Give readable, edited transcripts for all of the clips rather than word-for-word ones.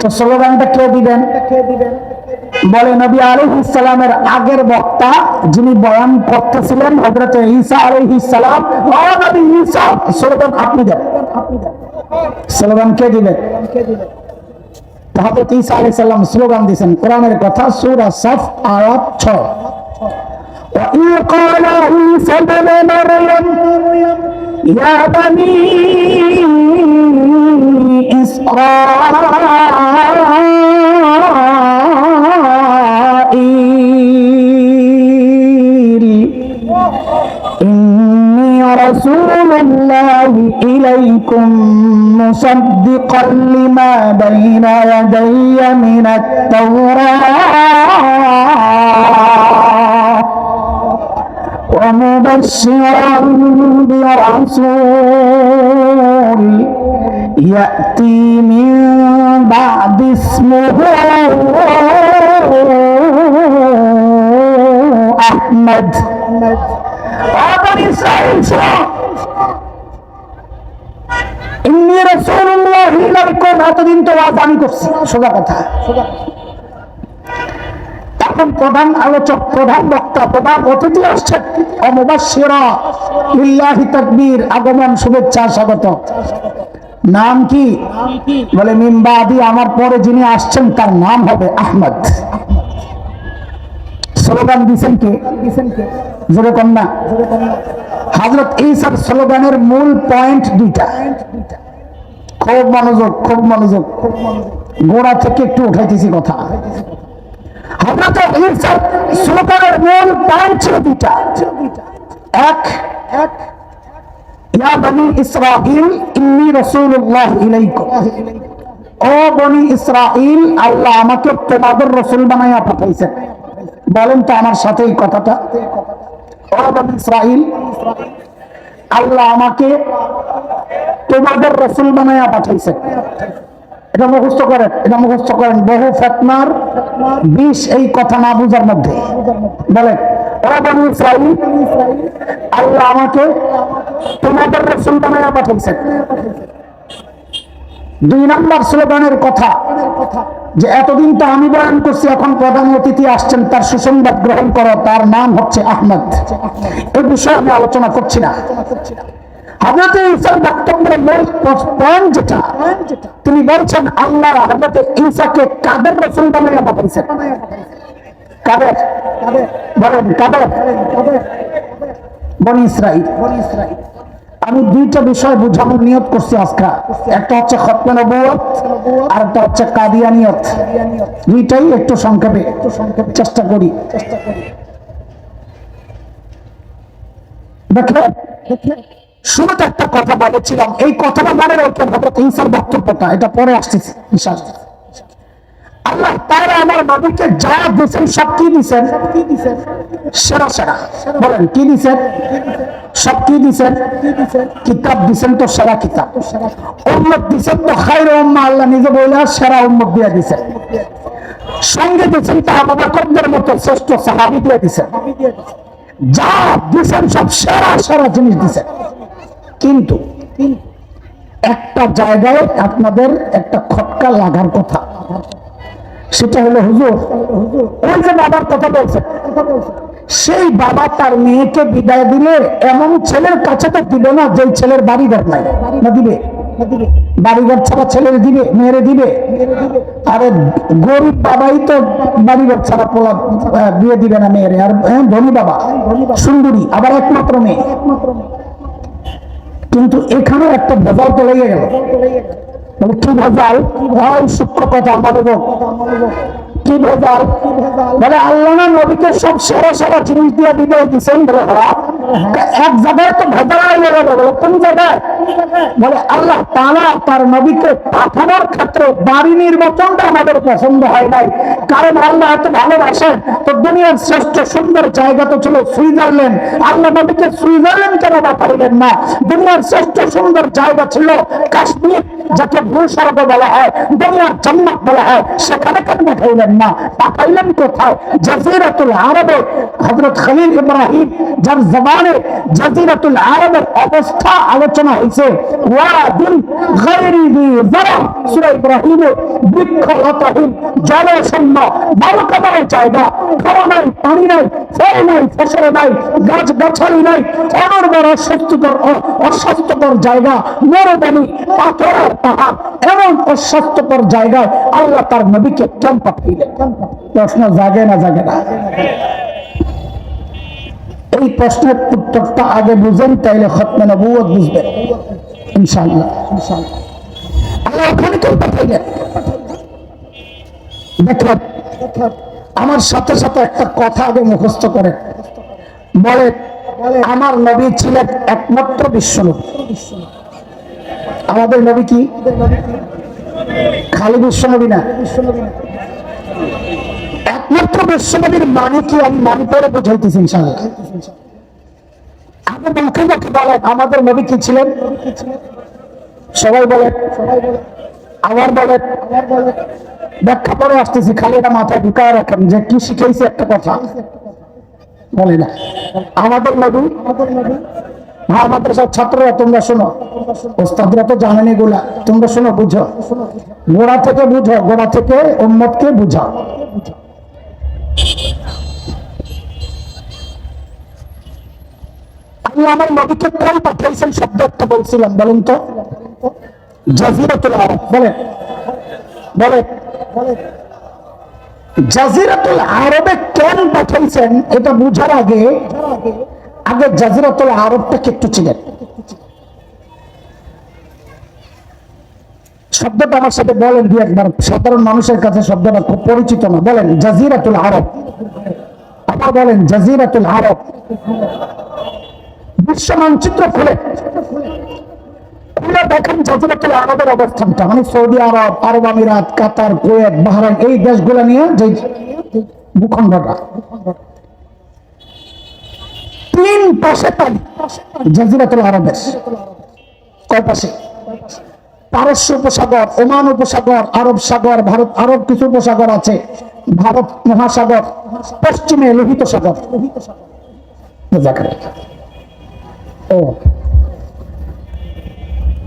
তো স্লোগানটা কে দিবেন? বলে নবী আলাইহিস সালামের আগের বক্তা যিনি বয়ান করতেছিলেন হযরত ঈসা আলাইহিস সালাম, ও নবী ঈসা, স্লোগান আপনি দেন। স্লোগান কে দিবেন? হযরত ঈসা আলাইহিস সালাম স্লোগান দিয়েছেন, কোরআনের কথা, সূরা সাফ আয়াত 6। وَإِذْ قَالَ عِيسَى ابْنُ مَرْيَمَ يَا بَنِي إسرائيل إني رسول الله إليكم مصدقا لما بين يدي من التوراة ومبشرا برسول يأتي من بعد اسمه أحمد। إني رسول الله إليكم, এতদিন তো ওয়াজ আমি করছি, সোজা কথা। এখন প্রধান আলোচক, প্রধান বক্তা, প্রধান অতিথি আসছেন, মুবাশশিরা লিল্লাহি তাকবীর, আগমন, শুভেচ্ছা, স্বাগত। নাম কি? বলে মিন বাদি, আমার পরে যিনি আসছেন তার নাম হবে আহমদ। স্লোগান দিয়েছেন কে? জোরে কম না। হযরত ঈসার স্লোগানের মূল পয়েন্ট দুইটা, খুব মনোযোগ, খুব মনোযোগ, গোড়া থেকে একটু উঠাইতেছি কথা। হযরত ঈসার স্লোগানের মূল পয়েন্ট ছিল দুইটা। এক, ইয়া বনি ইসরাঈল ইন্নী রাসূলুল্লাহ ইলাইকুম, ও বনি ইসরাঈল, আল্লাহ আমাকে তোমাদের রাসূল বানায়া পাঠাইছেন। বলেন তো আমার সাথে এই কথাটা, ও বনি ইসরাঈল, আল্লাহ আমাকে তোমাদের রাসূল বানায়া পাঠাইছেন। এটা মুখস্থ করেন, এটা মুখস্থ করেন, বহু ফিতনার বিষ এই কথা না বুঝার মধ্যে। বলেন, ও বনি ইসরাঈল, আল্লাহ আমাকে তোমাদের রাসূল বানায়া পাঠাইছেন। দুই নম্বর স্লোগানের কথা, যে এতদিন তো আমি বয়ান করছি, এখন প্রধান অতিথি আসছেন, তার সুসংবাদ গ্রহণ করো, তার নাম হচ্ছে আহমদ। এই বিষয়ে আমি আলোচনা করছি না। হযরত ঈসার বক্তব্যের মূল পয়েন্ট যেটা, তিনি বলছেন আল্লাহ হযরত ঈসাকে কাদের রাসূল বানায়া পাঠাইছেন? কাদের? বলেন কাদের? বনি ইসরাঈল। আমি দুইটা বিষয় বোঝানোর নিয়ত করছি আজকে। একটা হচ্ছে খতমে নবুয়ত, আর একটা হচ্ছে কাদিয়ানিয়ত। দুইটাই একটু সংক্ষেপে চেষ্টা করি। দেখেন, শুরুতে একটা কথা বলেছিলাম, এই কথাটা মনে রাখবেন, হযরত ঈসার বক্তব্যটা, এটা পরে আসতেছে ইনশাআল্লাহ। আল্লাহ তাআলা আমার নবীকে যা দিয়েছেন সব কি দিয়েছেন? সেরা সেরা। বলেন কি দিয়েছেন? সব কি দিয়েছেন? কিতাব দিয়েছেন তো সেরা কিতাব, উম্মত দিয়েছেন তো খায়রু উম্মাহ, আল্লাহ নিজে বলে সেরা উম্মত দিয়ে দিয়েছেন। সঙ্গে দিয়েছেন তো আবু বকরের মতো শ্রেষ্ঠ সাহাবী দিয়ে দিয়েছেন। যা দিয়েছেন সব সেরা সেরা জিনিস দিয়েছেন। কিন্তু একটা জায়গায় আপনাদের একটা খটকা লাগার কথা, সেটা হলো হুজুর, ওই যে বাবার কথা বলছেন, সেই বাবা তার মেয়েকে বিদায় দিলে এমন ছেলের কাছে তো দিবে না যে ছেলের বাড়িঘর নাই, না দিবে? বাড়িঘর ছাড়া ছেলের দিবে, মেয়েরে দিবে? আরে গরিব বাবাই তো বাড়িঘর ছাড়া পোলা বিয়ে দিবে না মেয়েরে, আর ধনী বাবা সুন্দরী, আবার একমাত্র মেয়ে। কিন্তু এখানে একটা ভেজাল তো লেগে গেল। কি ভেজাল? সূক্ষ্ম কথা, মনোযোগ। কি ভেজাল? বলে আল্লাহ না নবীকে সব সেরা সেরা জিনিস দিয়ে বিদায় দিচ্ছেন। বলে এক জায়গায় তো ভেজাল লেগে গেল। বলে কোন জায়গায়? বলে আল্লাহ তাআলা তার নবীকে পাঠানোর ক্ষেত্রে বাড়ি নির্বাচনটা আমাদের পছন্দ হয় নাই, কারণ আল্লাহ এত ভালোবাসেন। তো দুনিয়ার শ্রেষ্ঠ সুন্দর জায়গা তো ছিল সুইজারল্যান্ড, আল্লাহ নবীকে সুইজারল্যান্ড কেন পাঠাইলেন না? দুনিয়ার শ্রেষ্ঠ সুন্দর জায়গা ছিল কাশ্মীর, যাকে ভূস্বর্গ বলা হয়, দুনিয়ার জান্নাত বলা হয়, সেখানে কেন পাঠাইলেন না? পাঠাইলেন কোথায়? জাজিরাতুল আরবে। হযরত খলিল ইব্রাহিম যার জবানে জাজিরাতুল আরবের অবস্থা আলোচনা হয়েছে, ওয়াদিন গায়রি যি যারা, সূরা ইব্রাহিমে বৃক্ষলতাহীন জলশূন্য বালুকাময় জায়গা, খাওয়া নাই, পানি নাই, ফল নাই, ফসল নাই, গাছ গাছালি নাই, অনর্বর অস্বাস্থ্যকর জায়গা, মরুভূমি, পাথর আর পাহাড়, এমন অস্বাস্থ্যকর জায়গায় আল্লাহ তার নবীকে কেন পাঠাইলেন? প্রশ্ন জাগে না জাগে না? এই প্রশ্নের উত্তরটা আগে বুঝেন, তাইলে খতমে নবুয়ত বুঝবেন ইনশাআল্লাহ। আল্লাহ ওখানে কেন পাঠাইলেন? দেখেন, আমার সাথে সাথে একটা কথা আগে মুখস্থ করে বলে, আমার নবী ছিলেন একমাত্র বিশ্বনবী। আমাদের নবী কি খালি বিশ্বনবী না, একমাত্র বিশ্বনবীর মানে কি আমি মানে করে বুঝাইতেছি ইনশাআল্লাহ। আগে মুখে মুখে বলেন আমাদের নবী কি ছিলেন? সবাই বলে, আবার বলে, ব্যাখ্যা করে আসতেছি, খালি এটা মাথায় ঢুকায় রাখেন যে কি শিখাইছে একটা কথা বলে না। আমাদের নবী, হ্যাঁ আমাদের সব ছাত্ররা তোমরা শোনো, ওস্তাদরা তো জানেন এগুলা, তোমরা শোনো, বুঝো, গোড়া থেকে বুঝো, গোড়া থেকে উম্মতকে বুঝাও। আমি আমার নবীকে কোন পাঠাইছেন শব্দ একটা বলছিলাম, বলেন তো? জাজিরাতুল আরব। বলেন বলেন জাজিরাতুল আরবে কেন পাঠাইছেন এটা বুঝার আগে জাজিরাতুল আরবটাকে একটু চিনেন। শব্দটা আমার সাথে বলেন দুই একবার, সাধারণ মানুষের কাছে শব্দটা খুব পরিচিত না। বলেন জাজিরাতুল আরব, আবার বলেন জাজিরাতুল আরব। বিশ্ব মানচিত্র খুলে দেখেন জাজিরাতুল আরবের অবস্থানটা, মানে সৌদি আরব, আরব আমিরাত, কাতার, কুয়েত, বাহরাইন, এই দেশগুলো নিয়ে যে ভূখণ্ডটা, তিন পাশে পানি জাজিরাতুল আরবের। কয় পাশে? পারস্য উপসাগর, ওমান উপসাগর, আরব সাগর, ভারত, আরব কিছু উপসাগর আছে, ভারত মহাসাগর, পশ্চিমে লোহিত সাগর। ও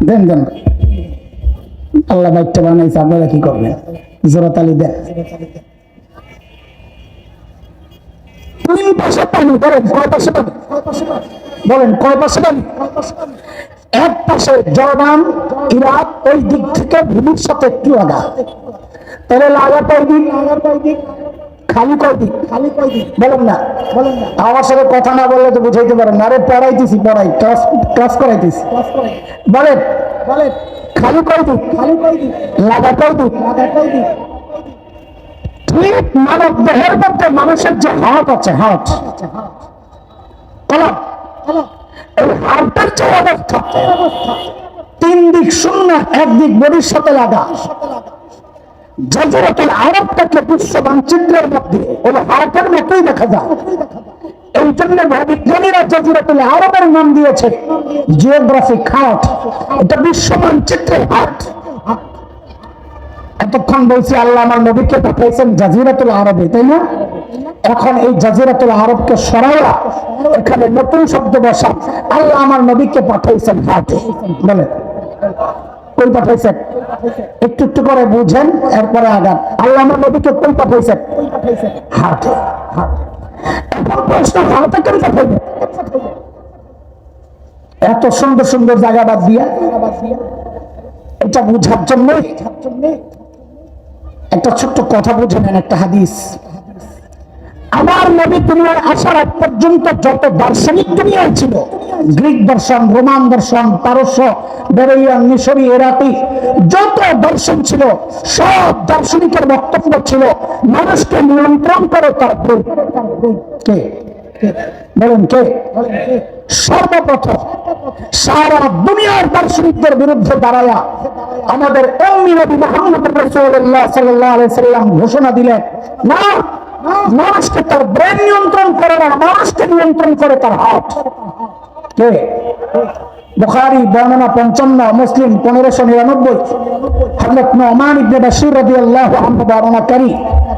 দেন দেন, আল্লাহ বাইকটা বানাইছে, আপনারা কি করবেন? জোরাতালি দেন। তিন পাশে পানি। বলেন কয় পাশে পানি? বলেন কয় পাশে পানি? এক পাশে জর্ডান, ইরাক, ওই দিক থেকে ভূমির সাথে একটু আগা। তাহলে লাগা কয় দিক? খালি কয় দিক? বলেন না, আমার সাথে কথা না বললে তো বুঝাইতে পারেন না। আরে পড়াইতেছি, ক্লাস করাইতেছি। বলেন খালি কয় দিক? লাগা কয় দিক? ঠিক মানব দেহের মধ্যে মানুষের যে হার্ট আছে, হার্ট এই হার্টের যে অবস্থা, তিন দিক শূন্য, একদিক বডির সাথে লাগা। জাজিরাতুল আরবটাকে বিশ্ব মানচিত্রের মধ্যে ওই হার্টের মতোই দেখা যায়। এই জন্য বিজ্ঞানীরা জাজিরাতুল আরবের নাম দিয়েছে জিওগ্রাফিক হার্ট। এটা বিশ্ব মানচিত্রের হার্ট। এতক্ষণ বলছি আল্লাহ আমার নবীকে পাঠাইছেন জাজিরাতুল আরবে, তাই না? এখন এই জাজিরাতুল আরবকে সরাইয়া এখানে নতুন শব্দ বসা, আল্লাহ আমার নবীকে পাঠাইছেন হার্টে। বলে কই পাঠাইছেন? একটু একটু করে বুঝেন, এরপরে আগান। আল্লাহ আমার নবীকে কই পাঠাইছেন? হার্টে। এখন প্রশ্ন, হার্টে কেন পাঠাইবেন? এত সুন্দর সুন্দর জায়গা বাদ দিয়া এটা বুঝার জন্য একটা ছোট্ট কথা বুঝে নেন, একটা হাদিস। আমার নবী দুনিয়ার আসার আগ পর্যন্ত যত দার্শনিক দুনিয়ায় ছিল, গ্রিক দর্শন, রোমান দর্শন, পারস্য, বেরিয়ান, মিশরি, ইরাকি, যত দর্শন ছিল, সব দার্শনিকের বক্তব্য ছিল মানুষকে নিয়ন্ত্রণ করে তার বই। কে বলেন? কে? সর্বপ্রথম সারা দুনিয়ার দার্শনিকদের বিরুদ্ধে দাঁড়ায়া আমাদের উম্মি নবী মুহাম্মদ রাসূলুল্লাহ সাল্লাল্লাহু আলাইহি সাল্লাম ঘোষণা দিলেন, না, মানুষকে তার ব্রেন নিয়ন্ত্রণ করে না, মানুষকে নিয়ন্ত্রণ করে তার হার্ট। কে? বুখারী বর্ণনা 55, মুসলিম 1599, হযরত নুমান ইবনে বাশীর রাদিয়াল্লাহু আনহু বর্ণনাকারী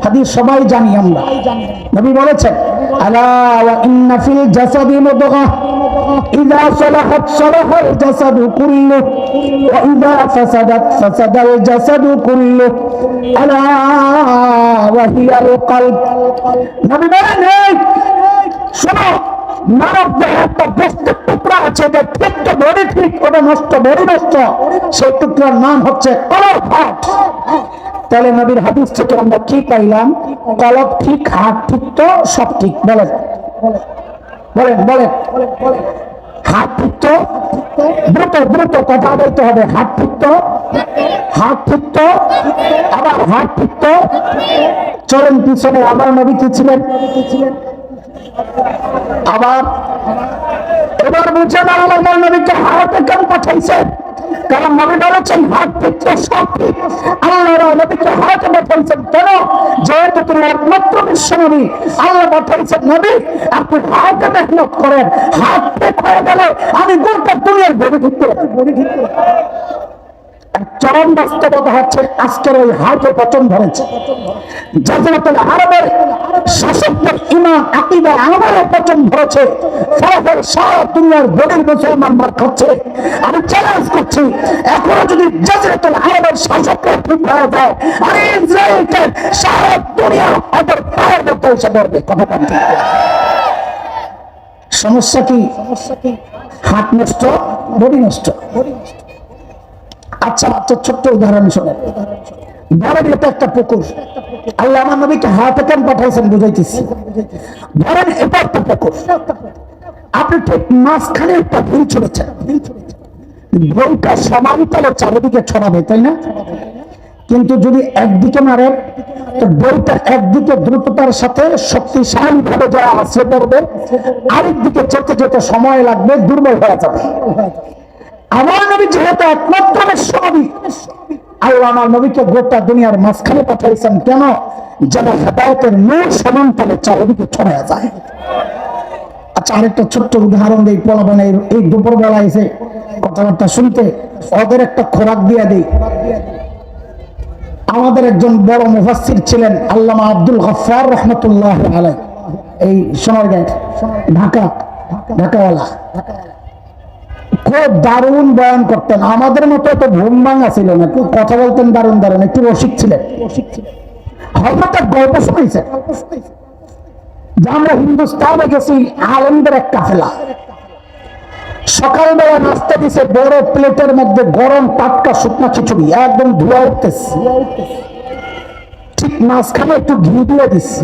হাদিস সবাই জানি আমরা। নবী বলেছেন, আলা ওয়া ইন্না ফিল জাসাদি মুদগাহ ইযা সালাহাত সালাহাল জাসাদু কুল্লুহু ওয়া ইযা ফাসাদাত ফাসাদাল জাসাদু কুল্লুহু আলা ওয়া হিয়াল কলব। নবী বলেন, শোনো, মানব দেহে একটা বস্তুর টুকরা আছে, যে ঠিক তো বডি ঠিক, ওটা নষ্ট, বডি নষ্ট, সেই টুকরার নাম হচ্ছে কলব, হার্ট। তাহলে নবীর হাদিস থেকে আমরা কি পাইলাম? কলব ঠিক, হার্ট ঠিক, তো সব ঠিক। বলেন বলেন বলেন, হার্ট ঠিক তো, দ্রুত দ্রুত কথা বলতে হবে। হার্ট ঠিক তো, হার্ট ঠিক তো, আবার হার্ট ঠিক তো। চলেন পিছনে, আমার নবী কি ছিলেন? আবার এবার বুঝে না আমার নবীকে হার্টে কেন পাঠাইছেন? কারণ নবী বলেছেন হার্ট ঠিক তো সব ঠিক। আল্লাহ নবীকে হার্টে পাঠাইছেন কেন? যেহেতু তুমি একমাত্র বিশ্ব নবী, আল্লাহ পাঠাইছেন, নবী আপনি হার্টে মেহনত করেন, হার্ট ঠিক হয়ে গেলে আমি গোটা দুনিয়ার বডি ঠিক করে। চরম বাস্তবতা হচ্ছে আজকের ওই হার্টে পচন ধরেছে। জাযরাতুল আরবের শাসকদের ঈমান, আকীদা, আমলে পচন ধরেছে। ফলাফল সারা দুনিয়ার বডির মুসলমান মার খাচ্ছে। আমি চ্যালেঞ্জ করছি, এখনো যদি জাযরাতুল আরবের শাসকরা ঠিক হয়ে যায়, আর ইসরায়েলকে সারা দুনিয়া ওদের পায়ের মধ্যে এসে পড়বে। কথা বলতে সমস্যা কি? হার্ট নষ্ট, বডি নষ্ট। আচ্ছা, ছোট্ট উদাহরণ শোনেন। ধরেন এটা একটা পুকুর, আল্লাহ আমার নবীকে হাতে কেন পাঠাইছেন বুঝাইতেছি। ধরেন এটা একটা পুকুর, আপনি ঠিক মাঝখানে একটা ভুল ছড়েছেন, ভুলটা সমান্তরালে চারিদিকে ছড়াবে, তাই না? কিন্তু যদি একদিকে মারেন, তো বইটা একদিকে দ্রুততার সাথে শক্তিশালী ভাবে যারা আসে পড়বে, আরেকদিকে যেতে যেতে সময় লাগবে, দুর্বল হয়ে যাবে। আমার নবী যেহেতু একমাত্র নবী, আল্লাহ আমার নবীকে গোটা দুনিয়ার মাঝখানে পাঠাইছেন কেন? যেন হেদায়েতের নূর সমান্তরালে চারিদিকে ছড়ায় যায়। আচ্ছা, আরেকটা ছোট্ট উদাহরণ দিই। পোলাপানের এই দুপুরবেলা এসে কথাবার্তা শুনতে, ওদের একটা খোরাক দিয়ে দিই। আমাদের একজন বড় মুফাসসির ছিলেন আল্লামা আব্দুল গফফার রাহমাতুল্লাহ আলাইহি, এই সোনারগাঁও, ঢাকাওয়ালা। খুব দারুণ বয়ান করতেন, আমাদের মতো তো ঘুম ভাঙা ছিল না, কথা বলতেন দারুণ দারুণ, একটু রসিক ছিলেন। হযরত এক গল্প শুনেছেন যে আমরা হিন্দুস্তানে গেছি, আলেমদের এক কাফেলা। সকালবেলা নাস্তা দিছে বড় প্লেটের মধ্যে গরম টাটকা শুকনা খিচুড়ি, একদম ধোয়া উঠতেছে। ঠিক মাঝখানে একটু ঘি দিয়ে দিচ্ছে,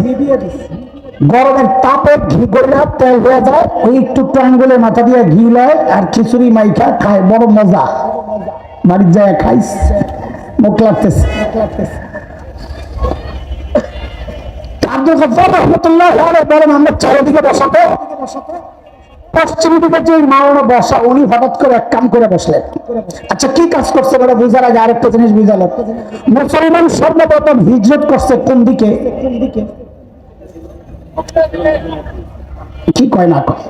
গরমের তাপে ঘি গড়া তেল হয়ে যায়, ওই একটু ট্রাঙ্গুলে মাথা দিয়ে ঘি লয় আর খিচুড়ি মাইখা খায়, বড় মজা। বাড়ির যায় খাইস, মুখ লাগতেছে। আব্দুল গফফার রাহমাতুল্লাহ আলাইহি বলেন, আমরা চারিদিকে বসাতে, পশ্চিম দিকে যে মাওলানা বসা, উনি হঠাৎ করে এক কাম করে বসলেন। আচ্ছা, কি কাজ করছে বলে বুঝার আগে আরেকটা জিনিস বুঝালেন। মুসলমান সর্বপ্রথম হিজরত করছে কোন দিকে? কি কয় না কয়?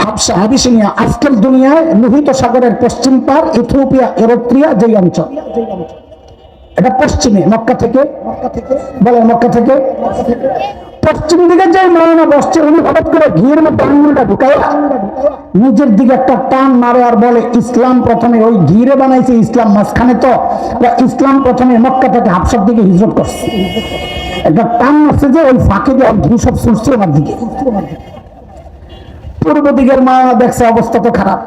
হাবশা, আবিসিনিয়া, আজকের দুনিয়ায় লোহিত সাগরের পশ্চিম পার, ইথিওপিয়া, এরিত্রিয়া যে অঞ্চল, এটা পশ্চিমে, মক্কা থেকে, বলে মক্কা থেকে পশ্চিম দিকে যে মাওলানা বসছে, উনি হঠাৎ করে ঘিয়ের মধ্যে আঙুলটা ঢুকায় নিজের দিকে একটা টান মারে আর বলে, ইসলাম প্রথমে ওই ঘিরে বানাইছে, ইসলাম মাঝখানে, তো ইসলাম প্রথমে মক্কা থেকে হাবশার দিকে হিজরত করছে। একটা টান মারছে যে ওই ফাঁকে দিয়ে ঘি সব ছুটছে আমার দিকে। পূর্ব দিকের মাওলানা দেখছে অবস্থা তো খারাপ,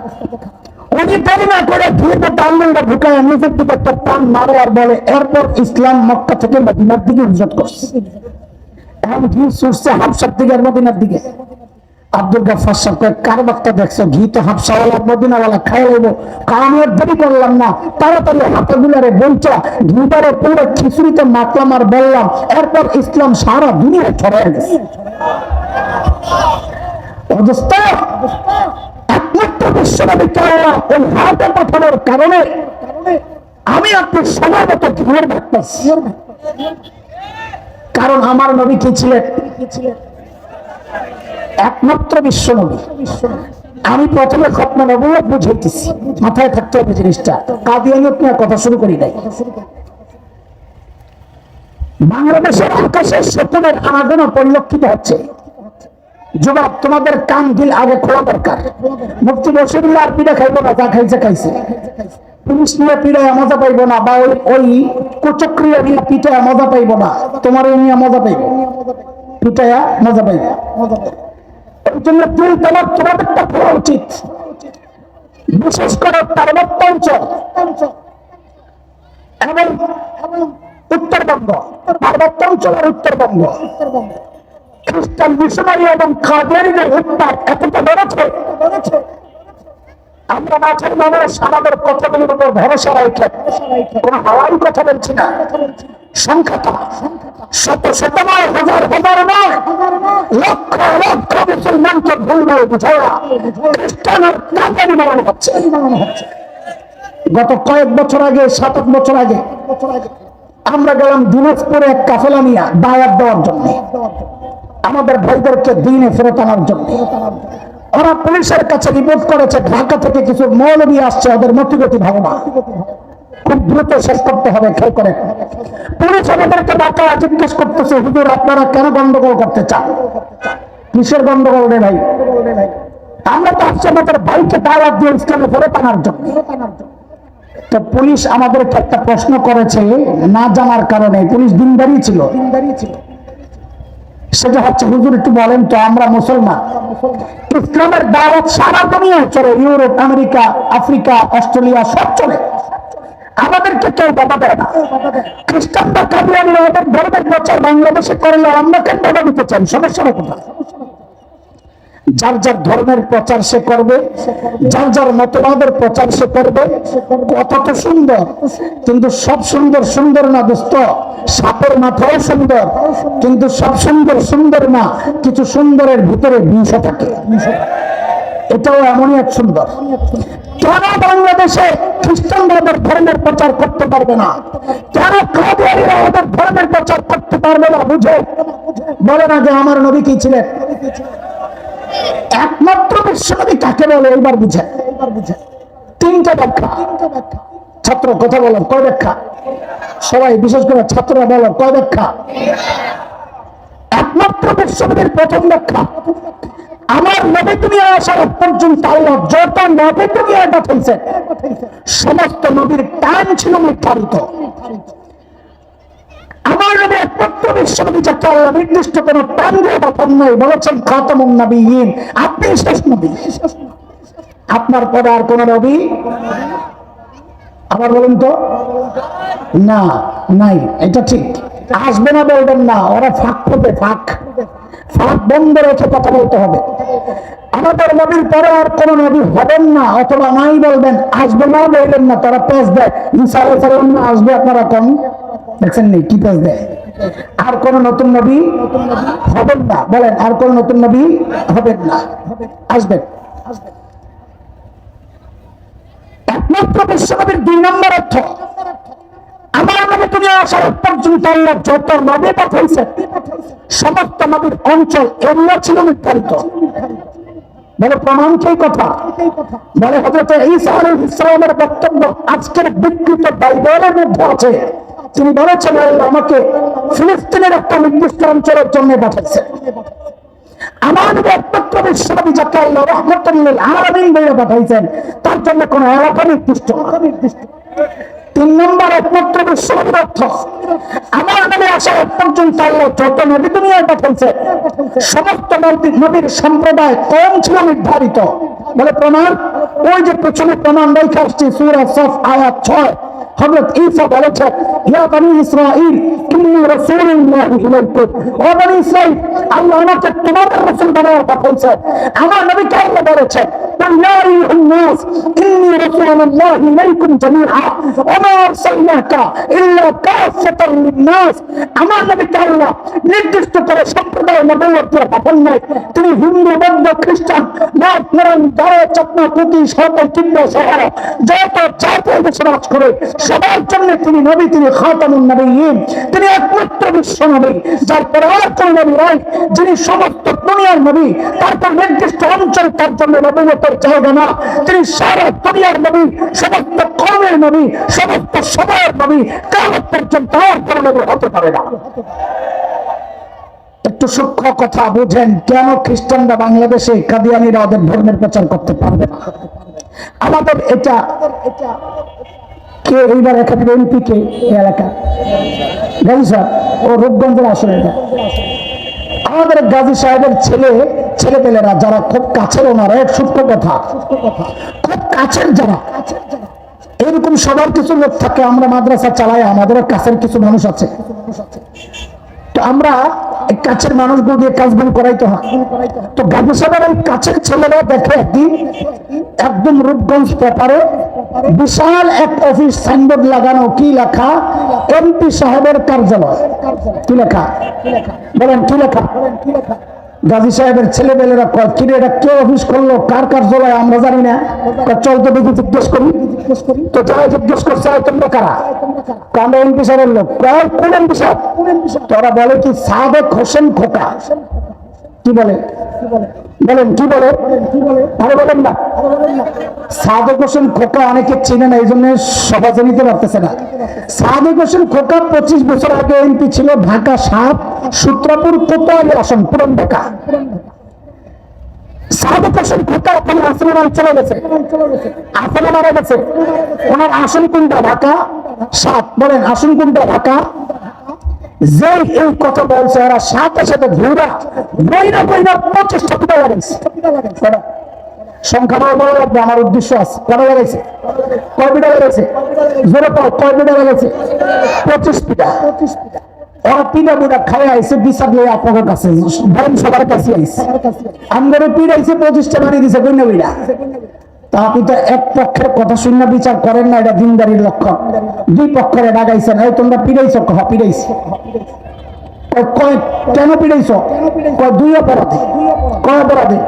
উনি দেরি না করে ঘিয়ের মধ্যে আঙুলটা ঢুকায় নিজের দিকে একটা টান মারে আর বলে, এরপর ইসলাম মক্কা থেকে মদিনার দিকে হিজরত করছে। এখন ঘি ছুটছে হাবশার দিকে আর মদিনার দিকে। আব্দুল গফফার সাহেব কার বার্তা দেখছো? ঘি তো হাবশাওয়ালা মদিনাওয়ালা খাই লইবো, কারণ দেরি করলাম না, তাড়াতাড়ি হাতগুলারে বঞ্চা ঘিটারে পুরো খিচুড়িতে মাতলাম আর বললাম, এরপর ইসলাম সারা দুনিয়ায় ছড়ায় গেছে। একমাত্র বিশ্বনবীকে ওই হাতে পাঠানোর কারণে আমি আপনার সময় মতো ঘুরে থাকতেছি, কারণ আমার নবী কি ছিলেন? একমাত্র বিশ্ব নবী। আমি প্রথমে খতনা নবুয়ত বুঝাইতেছি, মাথায় থাকতে হবে জিনিসটা। কাদিয়ানিয়ত নিয়ে কথা শুরু করি নাই। বাংলাদেশের আকাশের শকুনের আনাগোনা পরিলক্ষিত হচ্ছে। যুবক, তোমাদের কান দিল আগে খোলা দরকার। মুফতি বশিরুল্লাহ আর পিঠা খাইবো না, যা খাইছে খাইছে। পুলিশ নিয়ে পিঠায় মজা পাইবো না, বা ওই কুচক্রিয়া নিয়ে পিঠায় মজা পাইবো না, তোমার নিয়ে মজা পাইবো, পিঠায় মজা পাইবো। এই জন্য দিল তোমার তোমাদেরটা করা উচিত। বিশেষ করে পার্বত্য অঞ্চল এবং উত্তরবঙ্গ, পার্বত্য অঞ্চলের উত্তরবঙ্গ, খ্রিস্টান মিশনারি এবং কাদিয়ানীদের উত্তাপ এতটা বেড়েছে, আমরা মাঝে মানুষ আমাদের কথাগুলির উপর ভরসা রাখে কোন হাওয়াই কথা বলছি না। সংখ্যাটা শত শত নয়, হাজার হাজার নয়, লক্ষ লক্ষ মুসলমানকে ভুল বুঝাইয়া খ্রিস্টানের কাদিয়ানী বানানো হচ্ছে। গত কয়েক বছর আগে, 7-8 বছর আগে আমরা গেলাম দিনাজপুরে এক কাফেলা নিয়ে দাওয়াত দেওয়ার জন্য, আমাদের ভাইদেরকে দিনে ফেরত আনার জন্য। ওরা পুলিশের কাছে রিপোর্ট করেছে ঢাকা থেকে কিছু মৌলবী আসছে, ওদের মতিগতি ভালো না, খুব দ্রুত শেষ করতে হবে, খেয়াল করে। পুলিশ আমাদেরকে ডাকা জিজ্ঞেস করতেছে, হুজুর আপনারা কেন গন্ডগোল করতে চান? কিসের গন্ডগোল রে ভাই? আমরা তো আসছি আমাদের ভাইকে দাওয়াত দিয়ে ইসলামে ফেরত আনার জন্য। তো পুলিশ আমাদেরকে একটা প্রশ্ন করেছে না জানার কারণে, পুলিশ দিনদারি ছিল, সেটা হচ্ছে, হুজুর একটু বলেন তো, আমরা মুসলমান, ইসলামের দাওয়াত সারা দুনিয়ায় চলে, ইউরোপ, আমেরিকা, আফ্রিকা, অস্ট্রেলিয়া সব চলে, আমাদেরকে কেউ বাধা দেয় না। খ্রিস্টানরা কাদিয়ানীরা ওদের ধর্মের প্রচার বাংলাদেশে করলে আমরা কেন বাধা দিতে চাই? সমস্যাটা কোথায়? যার যার ধর্মের প্রচার সে করবে, যার যার মতবাদের প্রচার সে করবে। কত তো সুন্দর, কিন্তু সব সুন্দর সুন্দর না দোস্ত। সাপের মাথাও সুন্দর, কিন্তু সব সুন্দর সুন্দর না, কিছু সুন্দরের ভিতরে বিষ থাকে। এটাও এমনই এক সুন্দর। কেন বাংলাদেশে খ্রিস্টানরা ওদের ধর্মের প্রচার করতে পারবে না? কেন কাদিয়ানীরা ওদের ধর্মের প্রচার করতে পারবে না? বুঝে বলে না যে আমার নবী কি ছিলেন? একমাত্র বিশ্বনবী কাকে বলে এইবার বুঝে। তিনটা ব্যাখ্যা। ছাত্র কথা বলো, কয় ব্যাখ্যা? সবাই বিশেষ করে ছাত্ররা বলো, কয় ব্যাখ্যা? একমাত্র বিশ্বনবীর প্রথম ব্যাখ্যা, আমার নবী দুনিয়া আসার পর্যন্ত আল্লাহ যত নবী দুনিয়ায় পাঠাইছে সমস্ত নবীর টাইম ছিল নির্ধারিত। আমার নবী একমাত্র বিশ্বনবী যাকে আল্লাহ নির্দিষ্ট কোন টাইম দিয়ে পাঠান নাই, বলেছেন খাতামুন নবিয়্যিন, আপনি শেষ নবী, আপনার পরে আর কোন নবী আবার বলেন তো না, নাই। এটা ঠিক, আসবে না বলবেন না, ওরা ফাঁক করবে, ফাঁক ফাঁক বন্ধ রেখে কথা বলতে হবে। আমাদের নবীর পরে আর কোন নবী হবেন না, অথবা নাই বলবেন, আসবে না বলবেন না, তারা পেশ দেয় ঈসা আলাইহিস সালাম আসবে, আপনারা কম দেখছেন নি কি পেশ দেয়। আর কোন নতুন নবী হবেন না, বলেন আর কোন নতুন নবী হবেন না, আসবেন। একমাত্র বিশ্বনবীর 2 নম্বর অর্থ, আমার নবী দুনিয়া আসার পর্যন্ত আল্লাহ যত নবী পাঠাইছে সমস্ত নবীর অঞ্চল এরিয়া ছিল নির্ধারিত। বলে প্রমাণ কি কথা? বলে হযরত ঈসা আলাইহিস সালামের বক্তব্য আজকের বিকৃত বাইবেলের মধ্যে আছে। তিনি বলেছেন আল্লাহ আমাকে ফিলিস্তিনের একটা নির্দিষ্ট অঞ্চলের জন্য পাঠাইছে। আমার নবী একমাত্র বিশ্বনবী যাকে আল্লাহ রাহমাতুল লিল আলামিন বলে পাঠাইছেন, তার জন্য কোন এলাকা নির্দিষ্ট। 3 নম্বর একমাত্র বিশ্বনবীর অর্থ, আমার নবী আসার পর্যন্ত আল্লাহ যত নবী দুনিয়ায় পাঠাইছে সমস্ত নবীর সম্প্রদায় কম ছিল নির্ধারিত। বলে প্রমাণ, ওই যে পেছনে প্রমাণ রেখে আসছে সূরা সফ আয়াত 6, হযরত ঈসা বলেছেন ইয়া বনী ইসরাঈল ইন্নী রাসূলুল্লাহি ইলাইকুম, ও বনী ইসরাঈল আল্লাহ আমাকে তোমাদের রাসূল বানায় পাঠিয়েছে। আমার নবীকে আল্লাহ বলেছেন ইয়া আইয়ুহান নাস ইন্নী রাসূলুল্লাহি ইলাইকুম জামিআ ওয়া মা আরসালনাকা ইল্লা কাফাতাল লিন্নাস, আমার নবীকে আল্লাহ নির্দিষ্ট করে সম্প্রদায় নবুয়ত দিয়ে পাঠান নাই। তিনি হিন্দু, বৌদ্ধ, খ্রিস্টান, নাথ, নারায়ণ, দাঁড়ে, চাকমা, কুকি, সরকার, কিংবা সহারা যত জাতীয় বসবাস করে সবার জন্য তিনি নবী, তিনি খাতামুন নবিয়্যিন, তিনি একমাত্র বিশ্ব নবী, যার পরে আর কোন নবী নাই, যিনি সমস্ত দুনিয়ার নবী। তারপর নির্দিষ্ট অঞ্চল তার জন্য নবুয়তের জায়গা না, তিনি সারা দুনিয়ার নবী, সমস্ত কওমের নবী, সমস্ত সময়ের নবী, কিয়ামত পর্যন্ত আর কোন নবী হতে পারে না। একটু সূক্ষ্ম কথা বুঝেন, কেন খ্রিস্টানরা বাংলাদেশে, কাদিয়ানীরা ওদের ধর্মের প্রচার করতে পারবে না? আমাদের এটা কে এইবার এখানে এমপি কে এলাকা গাজী সাহেব, ও রূপগঞ্জের আসলে আমাদের গাজী সাহেবের ছেলেপেলেরা যারা খুব কাছের, ওনারা এক সূক্ষ্ম কথা, খুব কাছের যারা, এরকম সবার কিছু লোক থাকে। আমরা মাদ্রাসা চালাই, আমাদেরও কাছের কিছু মানুষ আছে, তো আমরা কাছের মানুষগুলো দিয়ে কাজগুলো করাইতে হয়। তো গাজী সাহেবের এই কাছের ছেলেরা দেখে একদিন একদম রূপগঞ্জ পেপারে বিশাল এক অফিস সাইনবোর্ড লাগানো, কি লেখা? এমপি সাহেবের কার্যালয়। কি লেখা বলেন? কি লেখা? গাজী সাহেবের ছেলেবেলেরা কয়, কিরে এটা কে অফিস করলো, কার কার্যালয় আমরা জানি না, চল তো দেখি জিজ্ঞেস করি। তো যারা জিজ্ঞেস করছে, তোমরা কারা? আমরা এমপি সাহেবের লোক। কোন এমপি সাহেব? তোরা বলে কি সাদেক হোসেন খোকা। কি বলে? বলেন কি বলে? আরে বলেন না। সাদেক হোসেন খোকা অনেকে চিনে না, এই জন্য সহজে নিতে পারতেছে না। সাদেক হোসেন খোকা 25 বছর আগে এমপি ছিল, ঢাকা 7 সূত্রাপুর কোতোয়ালি আসন, পুরান ঢাকা। সাদেক হোসেন খোকা ওখানে আসনে চলে গেছে, আসনে মারা গেছে। ওনার আসন কোনটা? ঢাকা 7। বলেন আসন কোনটা? ঢাকা। যে এই কথা বলছে, ওরা সাথে সাথে ঘুরা বইনা 25টা পিঠা লাগাইছে। সংখ্যা বড় লাগবে, আমার উদ্দেশ্য আছে। কটা লাগাইছে? কয় পিঠা লাগাইছে? জোরে পাও, কয় পিঠা লাগাইছে? 25 পিঠা। ওরা পিঠা পিঠা খাই আইসে, বিচার লই আপনাদের কাছে, বরং সবার কাছে আইসে। আমাদের পিঠা আইসে 25টা বানিয়ে দিছে বইনা বইনা। তা আপনি তো এক পক্ষের কথা শূন্য বিচার করেন না, এটা দিনদারির লক্ষণ। দুই পক্ষের ডাকাইছেন, এই তোমরা পিড়াইছো, পিড়াইছো। কেন পিড়াইছো? দুই অপরাধে। কয় অপরাধে?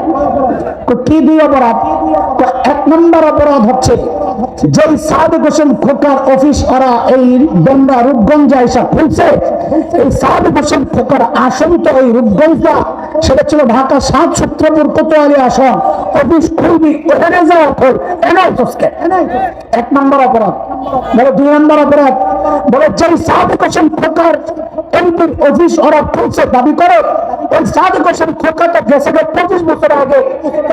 কি দুই অপরাধ? 1 নম্বর অপরাধ হচ্ছে যে সাদেক হোসেন খোকার অফিস ওরা এই বন্যা রূপগঞ্জে আইসা খুলছে। এই সাদেক হোসেন খোকার আসন তো এই রূপগঞ্জটা, সেটা ছিল ঢাকা 7 সূত্রপুর কোতোয়ালি আসন। অফিস খুলবি, ওখানে যাওয়া খোল, এনাই তোকে 1 নম্বর অপরাধ। বলে 2 নম্বর অপরাধ, বলে যে সাদেক হোসেন খোকার এমপির অফিস ওরা খুলছে দাবি করে, ওই সাদেক হোসেন খোকাটা গেছে 25 বছর আগে,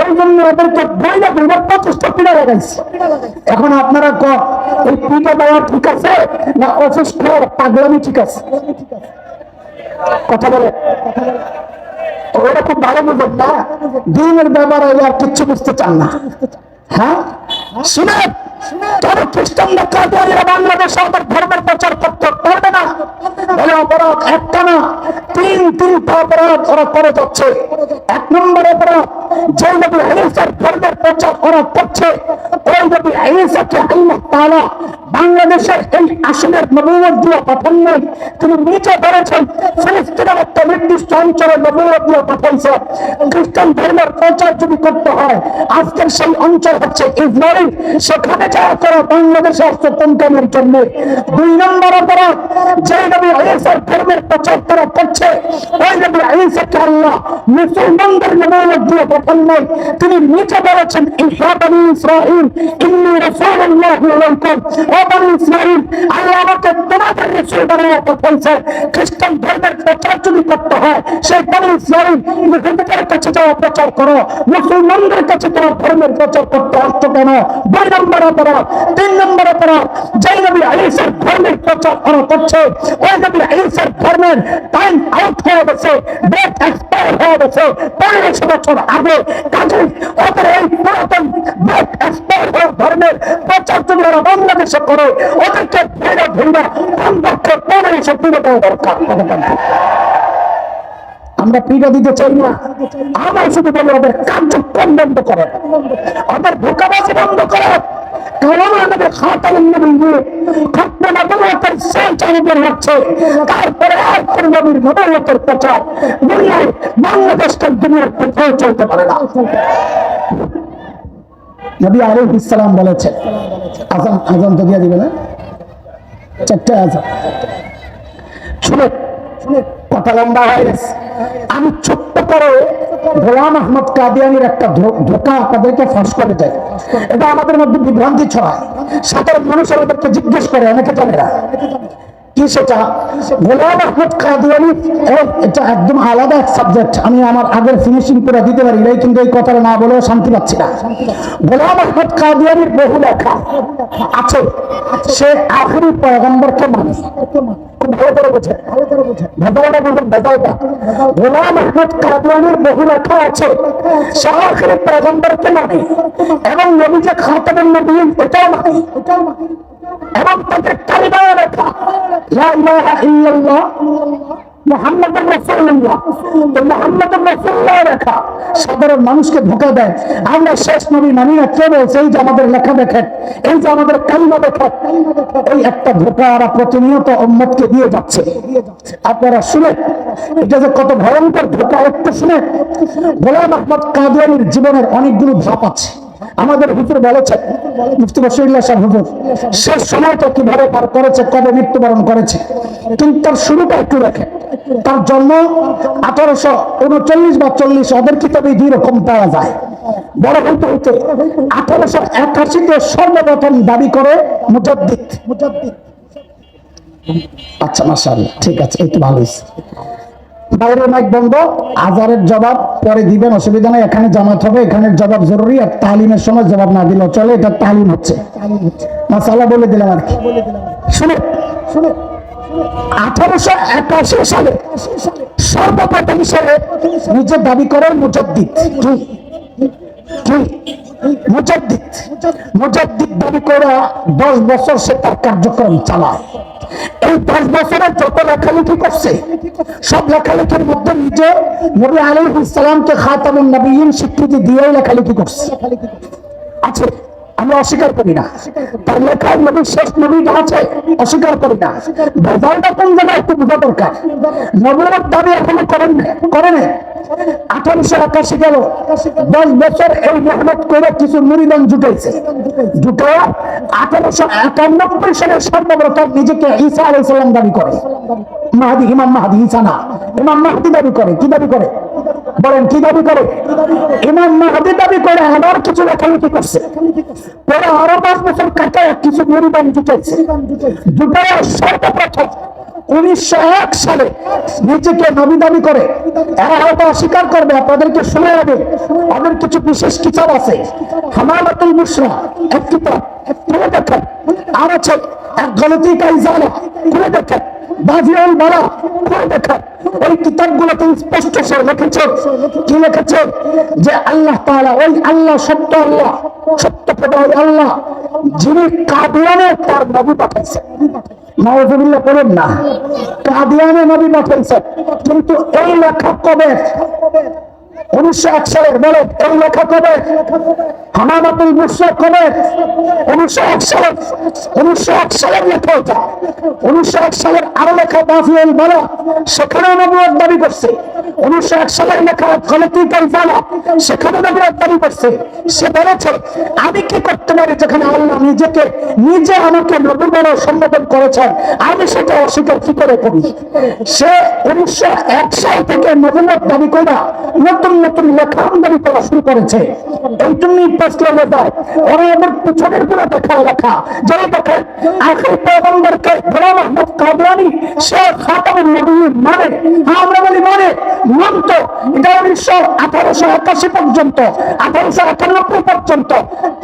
এই জন্য ওদেরকে বইলা 25টা পিঠা লাগাইছে। এখন আপনারা কন, এই পিঠা দেওয়া ঠিক আছে না অফিস খোলার পাগলামি ঠিক আছে? কথা বলে। ওরা খুব ভালো বুঝেন না, দিনের ব্যাপার হলে আর কিচ্ছু বুঝতে চান না। হ্যাঁ শুনেন, কেন খ্রিস্টানরা কাদিয়ানীরা বাংলাদেশে আমাদের ধর্মের প্রচার করতে পারবে না? বলে অপরাধ একটা না, 3টা অপরাধ ওরা করে যাচ্ছে। 1 নম্বর অপরাধ, যে নবী ঈসার ধর্মের প্রচার ওরা করছে, ওই নবী ঈসাকে আল্লাহ তাআলা বাংলাদেশের এই আসনের নবুয়ত দিয়ে পাঠান নাই, তিনি নিচে ধরেছেন ফিলিস্তিনের একটা নির্দিষ্ট অঞ্চলে নবুয়ত দিয়ে পাঠাইছে। খ্রিস্টান ধর্মের প্রচার যদি করতে হয়, আজকের সেই অঞ্চল হচ্ছে ইসরায়েল, সেখানে যাওয়া করা বাংলাদেশে আসছে কমকামের জন্য। 2 নম্বর অপরাধ, যে নবী ঈসার ধর্মের প্রচার তারা করছে, ওই নবী ঈসাকে আল্লাহ মুসলমানদের নবুয়ত দিয়ে পাঠান নাই, তিনি নিচে ধরেছেন ইয়া বনী ইসরাঈল ইন্নী রাসূলুল্লাহি ইলাইকুম, ও বনী ইসরাঈল আল্লাহ আমাকে তোমাদের রাসূল বানিয়ে পাঠাইছে। খ্রিস্টান ধর্মের প্রচার যদি করতে হয়, সেই বনী ইসরাঈল ইহুদিদের কাছে যাওয়া প্রচার করো, মুসলমানদের কাছে তোমার ধর্মের প্রচার করতে আসছো কেন? 2 নম্বর অপরাধ। 3 নম্বর অপরাধ, যে নবী ঈসার ধর্মের প্রচার করা করছে, ওই নবী ঈসার ধর্মের টাইম আউট হয়ে গেছে, ডেট এক্সপায়ার হয়ে গেছে 1500 বছর আগে। কাজে ওদের এই পুরাতন ডেট এক্সপায়ার হওয়া ধর্মের প্রচার যদি ওরা বাংলাদেশে করে, ওদেরকে ধীরে ধীরে কমপক্ষে 1500 তুলে দেওয়া দরকার। আমরা পিড়া দিতে চাই না, আমরা শুধু বলি ওদের কার্যক্রম বন্ধ করে, ওদের ধোঁকাবাজি বন্ধ করে, কারণ আমাদের খাতামুন নবীয়্যিন খতমে নবুওয়াতের সেলটার উপর হচ্ছে, তারপরে আর কোন নবীর নবুওয়াতের প্রচার দুনিয়ায় বাংলাদেশের দুনিয়ার কোথাও চলতে পারে না। নবী আলাইহিস সালাম বলেছেন, আজান তো দিয়ে দিবে না, চারটে আজান শুনে কথা লম্বা হয়ে গেছে। আমি ছোট্ট করে গোলাম আহমদ কাদিয়ানির একটা ধোঁকা আপনাদেরকে ফাঁস করে দেয়। এটা আমাদের মধ্যে বিভ্রান্তি ছড়ায়, সাধারণ মানুষ আমাদেরকে জিজ্ঞেস করে, অনেকে জানে না কি সেটা। গোলাম আহমদ কাদিয়ানি এটা একদম আলাদা এক সাবজেক্ট, আমি আমার আগের ফিনিশিং করে দিতে পারি নাই, কিন্তু এই কথাটা না বলেও শান্তি পাচ্ছি না। গোলাম আহমদ কাদিয়ানির বহু লেখা আছে, সে আখেরি পয়গম্বরকে মানে, খুব ভালো করে বোঝে, ভেজালটা বুঝুন, ভেজালটা। গোলাম আহমদ কাদিয়ানির বহু লেখা আছে, সে আখেরি পয়গম্বরকে মানে এবং নবী যে খাতামুন নবীয়্যিন এটাও মানে, এবং তাদের কালিমায় লেখা লা ইলাহা ইল্লাল্লাহ মুহাম্মাদুর রাসূলুল্লাহ, মুহাম্মাদুর রাসূলুল্লাহ লেখা সাধারণ মানুষকে ধোঁকা দেয়। আমরা শেষ নবী মানি না, কে বলছে? এই যে আমাদের লেখা দেখেন, এই যে আমাদের কালিমা দেখেন, এই একটা ধোঁকা ওরা প্রতিনিয়ত উম্মতকে দিয়ে যাচ্ছে। আপনারা শুনে এটা যে কত ভয়ঙ্কর ধোঁকা, একটু শুনে। গোলাম আহমদ কাদিয়ানির জীবনের অনেকগুলো ধাপ আছে। আমাদের হুজুর বলেছেন, মুফতি বশিরুল্লাহ সাহেব হুজুর, শেষ সময়টা কিভাবে পার করেছে, কবে মৃত্যুবরণ করেছে, কিন্তু তার শুরুটা একটু দেখেন। তার জন্ম 1839 বা 40, ওদের কিতাবে দুই রকম পাওয়া যায়। বড় হইতে হইতে 1881-তে সর্বপ্রথম দাবি করে মুজাদ্দিদ। আচ্ছা মাশাআল্লাহ, ঠিক আছে, এই তো ভালো হয়েছে। বাইরে মাইক বন্ধ, আজারের জবাব পরে দিবেন, অসুবিধা নেই। এখানে জামাত হবে, এখানের জবাব জরুরি, আর তালিমের সময় জবাব না দিলেও চলে, এটা তালিম হচ্ছে। মাসালা বলে দিলাম আর কি। শুনে 1881 সালে সর্বপ্রথম হিসেবে নিজের দাবি করেন মুজাদ্দিদ। মুজাদ্দিদ দাবি করে 10 বছর সে তার কার্যক্রম চালায়। এই 10 বছরের যত লেখালেখি করছে, সব লেখালেখির মধ্যে নিজে নবী আলাইহিস সালামকে খাতামুন নবিয়্যিন স্বীকৃতি দিয়ে লেখালেখি করছে। আছে, আমরা অস্বীকার করি না, তার লেখায় নবী শেষ নবীটা আছে, অস্বীকার করি না। ভেজালটা কোন জায়গায় একটু বোঝা দরকার। নবুয়ত দাবি এখনো করেন না, 1881 গেল, 10 বছর এই মেহনত করে কিছু মুরিদান জুটাইছে, জুটায় 1891 সালে সর্বপ্রথম নিজেকে ঈসা আলাইহিস সালাম দাবি করে। মাহদি, ইমাম মাহদি, ঈসা না, ইমাম মাহদি দাবি করে। কি দাবি করে বলেন? কি দাবি করে? ইমাম মাহদি দাবি করে। আবার কিছু লেখালেখি করছে, পরে আরো 5 বছর কাটায় কিছু মুরিদান জুটাইছে, জুটায় সর্বপ্রথম 1901 সালে নিজেকে নবী দাবি করে। এরা হয়তো অস্বীকার করবে, আপনাদেরকে শুনে যাবে। ওদের কিছু বিশেষ কিতাব আছে, হামালাতুল মুশরা এক কিতাব, খুলে দেখেন। আর আছে এক গলতি কা ইজালা, খুলে দেখেন। বাজিউল বারা, খুলে দেখেন। এই কিতাবগুলোতে স্পষ্ট সে লিখেছে, কি লিখেছে? যে আল্লাহ তাআলা, ওই আল্লাহ সত্য আল্লাহ, সত্য প্রভু আল্লাহ, যিনি কাদিয়ানে তার নবী পাঠাইছেন। নাউযুবিল্লাহ বলেন না, কাদিয়ানে নবী পাঠাইছেন। কিন্তু এই লেখা কবে? 1901 সালের। বলে এই লেখা কবে? হামালাতুল মুশরা কবে? 1901 সালের। 1901 সালের লেখা এটা। 1901 সালের আরো লেখা বাজিউল বারা, সেখানে নবুয়ত দাবি করছে। 1901 সালের লেখা গলতি কা ইজালা, সেখানে নবুয়ত দাবি করছে। সে বলেছে, আমি কি করতে পারি যেখানে আল্লাহ নিজে আমাকে নবী বলে সম্বোধন করেছেন, আমি সেটা অস্বীকার কি করে করি? সে 1901 সাল থেকে নবুয়ত দাবি করে নতুন নতুন লেখা আমদানি করা শুরু করেছে। এই জন্যই পাঁচলা যায়, ওরা আমার পিছনের পুরো দেখা লেখা, যারা দেখেন আখেরি পয়গম্বরকে গোলাম আহমদ কাদিয়ানি সে খাতামুন নবিয়্যিন মানে। আমরা বলি মানে মানত। এটা 1881 পর্যন্ত, 1891 পর্যন্ত।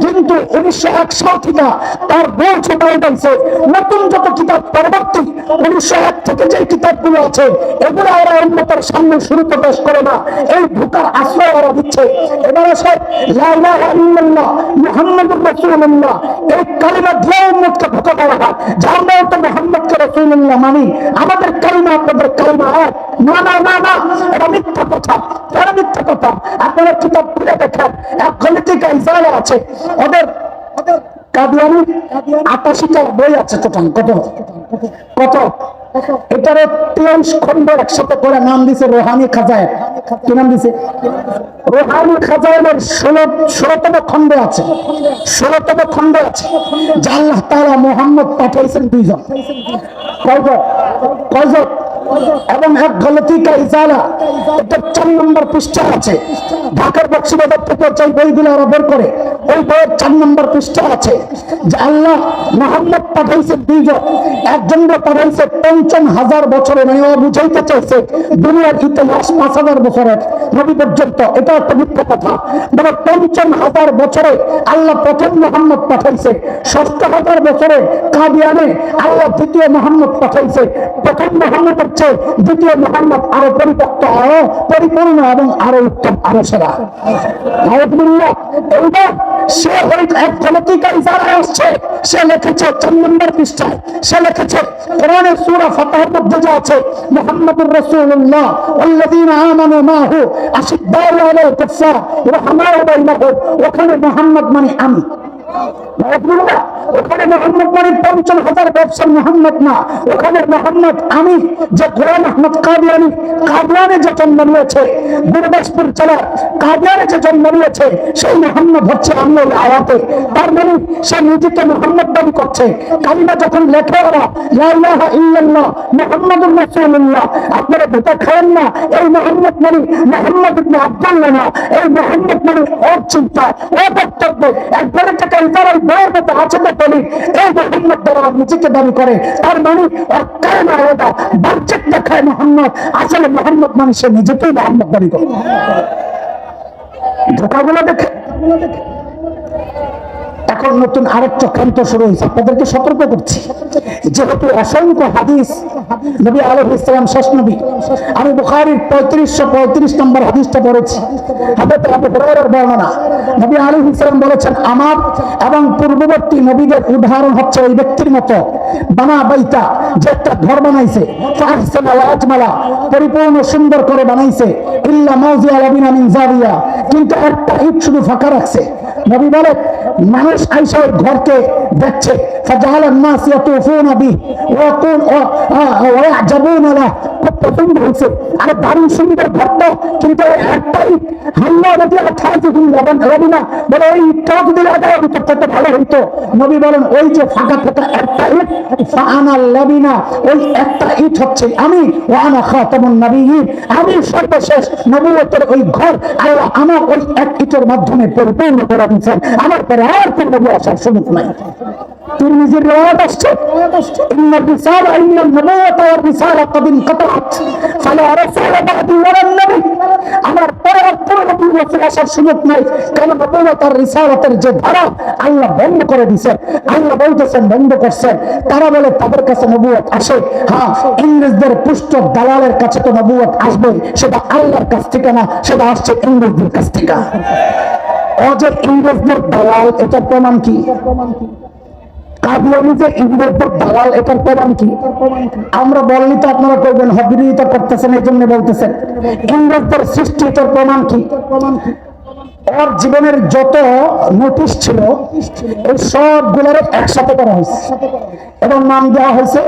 কিন্তু 1901 সাল থেকে তার বই ছোটাই গেছে। নতুন যত কিতাব পরবর্তী 1901 থেকে যে কিতাবগুলো আছে, এগুলো ওরা উম্মতের সামনে শুরুতে পেশ করে না, এই ভূতার আশ্রয় ওরা দিচ্ছে। এবার আসে লা ইলাহা ইল্লাল্লাহ মুহাম্মাদুর রাসূলুল্লাহ, এই কালিমা দিয়ে উম্মতকে ধোঁকা দেওয়া হয় যে আমরা তো মুহাম্মদকে রাসূলুল্লাহ মানি, আমাদের কালিমা আপনাদের কালিমা এক। না না না না, এটা মিথ্যা কথা, এটা মিথ্যা কথা। আপনারা কিতাব পড়ে দেখেন, এক গলতি কা ইজালা আছে। ওদের কাদিয়ানি ৮৮টা বই আছে টোটাল। কত কত এটার 23 খন্ড একসাথে করে নাম দিছে রোহানি খাজায়ের। কি নাম দিছে? রোহানি খাজায়ের 16তম খন্ডে আছে, 16তম খন্ডে আছে যে আল্লাহ তাআলা মুহাম্মদ পাঠাইছেন দুইজন। কয়জন? কয়জন? এবং এক গলতি কা ইজালা, এটা 4 নম্বর পৃষ্ঠা আছে। ঢাকার বক্সবাজার থেকে চাই বইগুলো ওরা বের করে, ওই বইয়ের 4 নম্বর পৃষ্ঠা আছে যে আল্লাহ মুহাম্মদ পাঠাইছে দুইজন। একজনকে পাঠাইছে 55,000 বছরে, মানে ও বুঝাইতে চাইছে দুনিয়ার ইতিহাস 5,000 বছরের নবী পর্যন্ত। এটা একটা মিথ্যা কথা। মানে 55,000 বছরে আল্লাহ প্রথম মুহাম্মদ পাঠাইছে, 6,000 বছরে কাদিয়ানে আল্লাহ দ্বিতীয় মুহাম্মদ পাঠাইছে। প্রথম মুহাম্মদ হচ্ছে দ্বিতীয় মুহাম্মদ আরো পরিপক্ত, আরো পরিপূর্ণ এবং আরো উত্তম, আরো সেরা। এইবার সে ওই এক গলতিকা ইজারায় আসছে, সে লিখেছে 4 নম্বর পৃষ্ঠায়, সে লিখেছে কোরআনের সূরা ফাতহার মধ্যে যা আছে মুহাম্মাদুর রাসূলুল্লাহ ওয়াল্লাযীনা আমানু মাহু আশিদ্দাউ আলাল কুফার রাহমাউ বাইনাহুম, ওখানে মুহাম্মদ মানে আমি। ওখানে মোহাম্মদ মানে 55,000 বছর মোহাম্মদ না, ওখানে মোহাম্মদ আমি। যে গোলাম আহমদ কাদিয়ানি কাদিয়ানে যে জন্ম নিয়েছে, গুরদাসপুর জেলার কাদিয়ানে যে জন্ম নিয়েছে, সেই মোহাম্মদ হচ্ছে আল্লাহর আয়াতে। তার মানে সে নিজেকে মোহাম্মদ দাবি করছে। কালিমা যখন লেখে ওরা লা ইলাহা ইল্লাল্লাহ মুহাম্মাদুর রাসূলুল্লাহ, আপনারা ধোঁকা খায়েন না। এই মোহাম্মদ মানে মুহাম্মদ ইবনে আব্দুল্লাহ না, এই মোহাম্মদ মানে ওর চিন্তা, ওর বক্তব্য। একবারে থেকে ইজারায় বইয়ের মতো আছে না বলি এই মোহাম্মদ দ্বারা নিজেকে দাবি করে। তার মানে ওর কায়না আলাদা, বাহ্যিক দেখায় মোহাম্মদ, আসলে মোহাম্মদ মানে সে নিজেকেই মোহাম্মদ দাবি করে। ধোঁকাগুলো দেখে এখন নতুন আরেক চক্রান্ত শুরু হয়েছে। আপনাদেরকে সতর্ক করছি, যেহেতু অসংখ্য হাদিস নবী আলাইহিস সালাম শেষ নবী। আমি বুখারীর 3535 নম্বর হাদিসটা পড়েছি, হযরত আবু হুরায়রার বর্ণনা। নবী আলাইহিস সালাম বলেছেন, আমার এবং পূর্ববর্তী নবীদের উদাহরণ হচ্ছে ওই ব্যক্তির মতো বানা বাইতা, যে একটা ঘর বানাইছে, ফাহসানা ওয়া আজমালা, পরিপূর্ণ সুন্দর করে বানাইছে, ইল্লা মাউজিআ লাবিনা মিন জাবিয়া, কিন্তু একটা ইট শুধু ফাঁকা রাখছে। নবী বলে মানুষ আইসা ওই ঘরকে দেখছে, ফাজালান নাস ইয়াতুফুনা বিহি ওয়া ইয়াজাবুনা লা, খুব পছন্দ হয়েছে, আরে দারুণ সুন্দর ঘরটা, কিন্তু একটাই হাল্লা নদী আঠাইতুহুম লাবিনা, বলে ওই ইটটাও যদি লাগায় তো ভালো হইতো। নবী বলেন ওই যে ফাঁকা ফাঁকা একটা ইট, ফাআনা লাবিনা, ওই একটা ইট হচ্ছে আমি, ওয়া আনা খাতামুন নবিয়্যিন, আমি সর্বশেষ নবুয়তের ওই ঘর আল্লাহ আমার ওই এক ইটের মাধ্যমে পরিপূর্ণ করে দিয়েছেন। আমার পরে আর কোন নবী আসার সুযোগ নাই। তিরমিজির riwayat আসছে, ইন্না রিসালা ইন্না নবুওয়াতা ওয়া রিসালা ক্বাদ ইনকাতাত ফালা রাসূলা বা'দি ওয়া লা নবী, আমার পরে আর কোন নবী আসার সুযোগ নাই। কারণ নবুওয়াত আর রিসালাতের যে ধারা আল্লাহ বন্ধ করে দিয়েছেন। আল্লাহ বলতেছেন বন্ধ করছেন, তারা বলে তাদের কাছে নবুওয়াত আসে। হ্যাঁ, ইংরেজদের পুষ্ট দালালের কাছে তো নবুওয়াত আসবে, সেটা আল্লাহর কাছ থেকে না, সেটা আসছে ইংরেজদের কাছ থেকে। ও যে ইংরেজদের দালাল, এটার প্রমাণ কি? কাদিয়ানি যে ইংরেজদের দালাল, এটার প্রমাণ কি? আমরা বললি তো আপনারা করবেন, বিরোধিতা করতেছেন, এই জন্য বলতেছেন। ইংরেজদের সৃষ্টি, এটার প্রমাণ কি? ওর জীবনের যত নোটিশ ছিল এই সবগুলোর একসাথে করা হয়েছে এবং নাম দেওয়া হয়েছে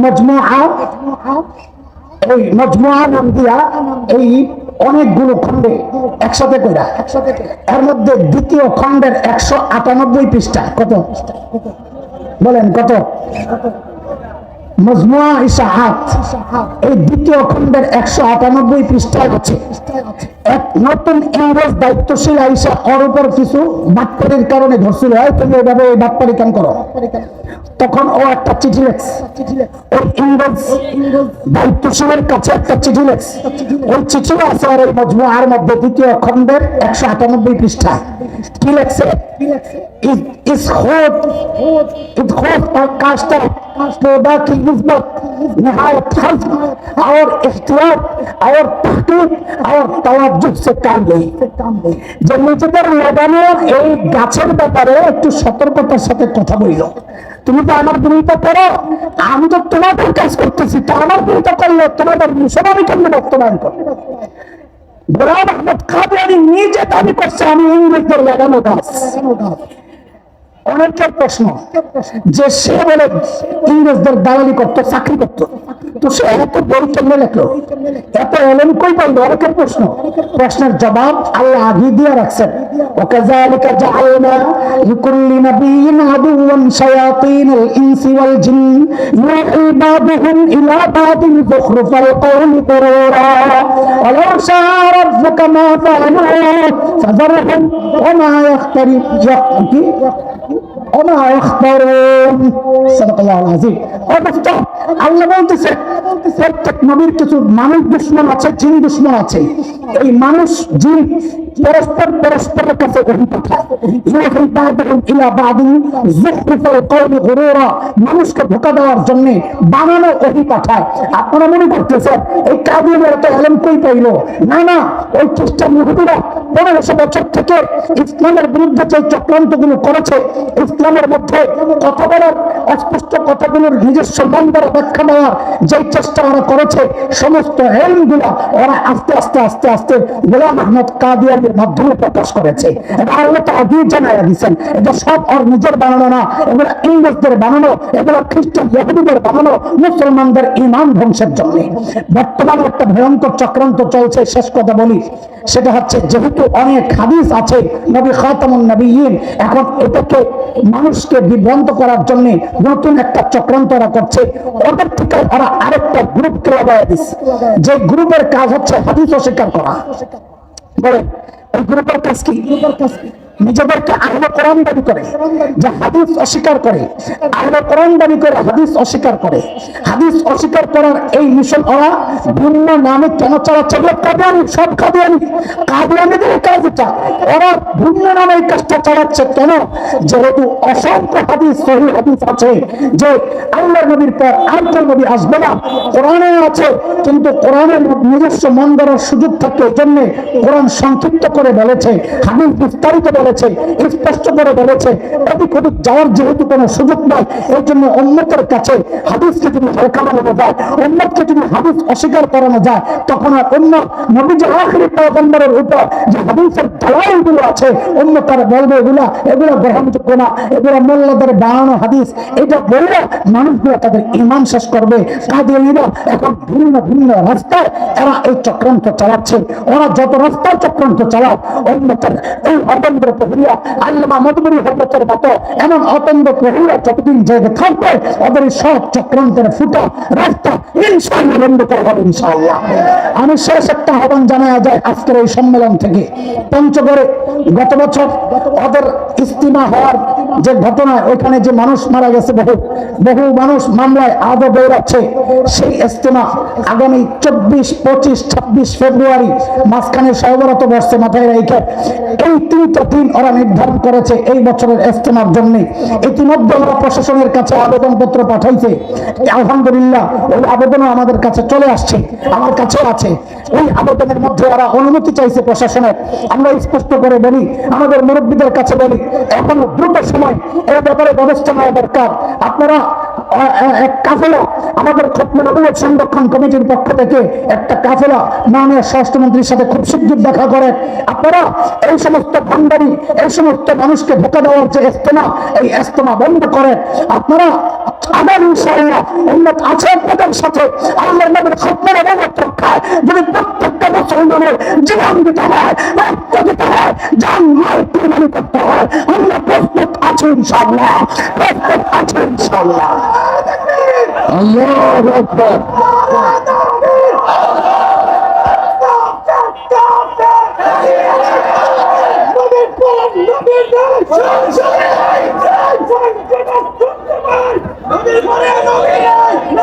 মজমুআ। এই মজমুআ নাম দিয়া এই অনেকগুলো খণ্ডে একসাথে কইরা, এর মধ্যে দ্বিতীয় খণ্ডের 198 পৃষ্ঠা। কত বলেন? কত? মজমুআ ইশাআত, এই দ্বিতীয় খণ্ডের 198 পৃষ্ঠায় আছে এক নতুন ইংরেজ দায়িত্বশীল আইসা ওর উপর কিছু বাটপাড়ির কারণে ধরছিল, হয় তুমি এভাবে এই বাটপাড়ি কাম করো। তখন ও একটা চিঠি লেখছে, ওই ইংরেজ দায়িত্বশীলের কাছে একটা চিঠি লেখছে। ওই চিঠি আছে আর এই মজমুআর মধ্যে দ্বিতীয় খণ্ডের 198 পৃষ্ঠা। কি লেখছে? इस खुद और काश्ता पैदा की निस्बत निहायत हज़्म और इख्तियार और तहकीक और तवज्जुह से काम गई। যে নিজেদের লাগানো এই গাছের ব্যাপারে একটু সতর্কতার সাথে কথা বলল। তুমি তো আমার বিরোধিতা করো, আমি তো তোমাদের কাজ করতেছি, তো আমার বিরোধিতা করলে তোমাদের মিশন আমি কেমন বাস্তবায়ন করবো? গোলাম আহমদ কাদিয়ানি নিজে দাবি করছে আমি ইংরেজদের লাগানো গাছ। অনেকের প্রশ্ন যে সে বলে ইংরেজদের দালালি করতো, চাকরি করতো, তো সে এত বই কেমনে লেখলো, এত এলেন কই পাইলো? অনেকের প্রশ্ন। প্রশ্নের জবাব আল্লাহ আগে দিয়ে রাখছেন, ওয়াকাযালিকা জাআলনা লিকুল্লি নাবিয়্যিন আদুওয়ান শায়াতিনুল ইনসি ওয়াল জিন ইউহি বা'দুহুম ইলা বা'দিন যুখরুফাল কওলি গুরুরা ওয়ালাউ শাআ রাব্বুকা মা ফা'আলু ফাযারহুম ওয়া মা আল্লাহ বলতেছে প্রত্যেক নবীর কিছু মানুষ দুশ্মন আছে, জিন দুশ্মন আছে। এই মানুষ জিন পরস্পরের কাছে ওহী পাঠায়, মানুষকে ধোঁকা দেওয়ার জন্য বানানো ওহী পাঠায়। আপনারা মনে করতেছেন এই কাদিয়ানীরা তো এলেম কই পাইল? না না, ওই খ্রিস্টান ইহুদিরা 1500 বছর থেকে ইসলামের বিরুদ্ধে যে চক্রান্তগুলো করেছে, ইসলামের মধ্যে কথা বলার, অস্পষ্ট কথাগুলোর নিজস্ব মন্দর ব্যাখ্যা দেওয়ার যে চেষ্টা ওরা করেছে, সমস্ত এলমগুলো ওরা আস্তে আস্তে আস্তে আস্তে গোলাম আহমদ কাদিয়ানীর মাধ্যমে প্রকাশ করেছে। এটা আল্লাহ তো আগেই জানাইয়া দিচ্ছেন, এটা সব ওর নিজের বানানো না, এগুলো ইংরেজদের বানানো, এগুলো খ্রিস্টান ইহুদিদের বানানো, মুসলমানদের ঈমান ধ্বংসের জন্য। বর্তমানে একটা ভয়ঙ্কর চক্রান্ত চলছে, শেষ কথা বলি, সেটা হচ্ছে যেহেতু অনেক হাদিস আছে নবী খাতামুন নবিয়্যিন, এখন এটাকে মানুষকে বিভ্রান্ত করার জন্য নতুন একটা চক্রান্ত ওরা করছে। ওদের থেকে ওরা আরেকটা গ্রুপকে লাগাইয়া দিচ্ছে, যে গ্রুপের কাজ হচ্ছে হাদিস অস্বীকার করা। বলে এই গ্রুপের কাজ কি? নিজেদেরকে আহলে কোরআন দাবি করে, যে হাদিস অস্বীকার করে, আহলে কোরআন দাবি করে হাদিস অস্বীকার করে। হাদিস অস্বীকার করার এই মিশন ওরা ভিন্ন নামে কেন চালাচ্ছে? কাদিয়ানী, সব কাদিয়ানী, কাদিয়ানীদের কাজ এটা। ওরা ভিন্ন নামে এই কাজটা চালাচ্ছে কেন? যেহেতু অসংখ্য হাদিস, সহিহ হাদিস আছে যে আল্লাহর নবীর পর আর কোন নবী আসবে না, কোরআনে আছে, কিন্তু কোরআনের নিজস্ব মন গড়ার সুযোগ থাকে, এই জন্য কোরআন সংক্ষিপ্ত করে বলেছে, হাদিস বিস্তারিত বলেছে, স্পষ্ট করে বলেছে। এদিক ওদিক যাওয়ার যেহেতু কোনো সুযোগ নাই, এই জন্য উম্মতের কাছে হাদিসকে যদি হালকা বানানো যায়, উম্মতকে যদি হাদিস অস্বীকার করানো যায়, তখন আর উম্মত নবীজি আখিরি পয়গম্বরের উপর যে হাদিসের দালালগুলো আছে, উম্মত তারা বলবে এগুলো গ্রহণযোগ্য না, এগুলো মোল্লাদের বানানো হাদিস। এটা বললে মানুষগুলো তাদের ঈমান শেষ করবে। কাদিয়ানীরা এখন ভিন্ন ভিন্ন রাস্তায় এরা এই চক্রান্ত চালাচ্ছে। ওরা যত রাস্তায় চক্রান্ত চালায়, উম্মতের এই অতন্ত্র প্রক্রিয়া আল্লামা মদবুরি হযরতের মতো এমন অতন্ত্র প্রক্রিয়া যতদিন জেগে থাকবে, ওদের সব চক্রান্তের ফুটা রাস্তা ইনশাআল্লাহ বন্ধ করা হবে ইনশাআল্লাহ। আমি শেষ একটা আহ্বান জানায়া যায় আজকের এই সম্মেলন থেকে। পঞ্চগড়ে গত বছর ওদের ইস্তিমা হওয়ার যে ঘটনা, ওইখানে যে মানুষ মারা গেছে, বহু মানুষ মামলায় আজও বেরোচ্ছে। সেই ইস্তিমা আগামী 24, 25, 26 ফেব্রুয়ারি মাঝখানে সর্বরত বসছে, মাথায় রেখে এই 3টা দিন ওরা নির্ধারণ করেছে এই বছরের ইস্তেমার জন্য। ইতিমধ্যে ওরা প্রশাসনের কাছে আবেদনপত্র পাঠাইছে। আলহামদুলিল্লাহ ওই আবেদনও আমাদের কাছে চলে আসছে, আমার কাছে আছে। ওই আবেদনের মধ্যে ওরা অনুমতি চাইছে প্রশাসনের। আমরা স্পষ্ট করে বলি, আমাদের মুরব্বীদের কাছে বলি, এখন দ্রুত সময় এই ব্যাপারে ব্যবস্থা নেওয়া দরকার। আপনারা এক কাফেলা, আমাদের খতমে নবুয়ত সংরক্ষণ কমিটির পক্ষ থেকে একটা কাফেলা মাননীয় স্বরাষ্ট্রমন্ত্রীর সাথে খুব শীঘ্র দেখা করেন। আপনারা এই সমস্ত ভান্ডারি, এই সমস্ত মানুষকে ধোঁকা দেওয়ার যে ইস্তেমা, এই ইস্তেমা বন্ধ করেন। আপনারা আবার ইনশাআল্লাহ উম্মত আছে আপনাদের সাথে। আল্লাহর নবীর খতমে নবুয়ত রক্ষায় যদি প্রত্যেকটা মুসলমানের জীবন দিতে হয়, রক্ত দিতে হয়, জান মাল কুরবানি করতে হয়, আমরা প্রস্তুত আছি ইনশাআল্লাহ, প্রস্তুত আছি ইনশাআল্লাহ। আল্লাহু আকবার।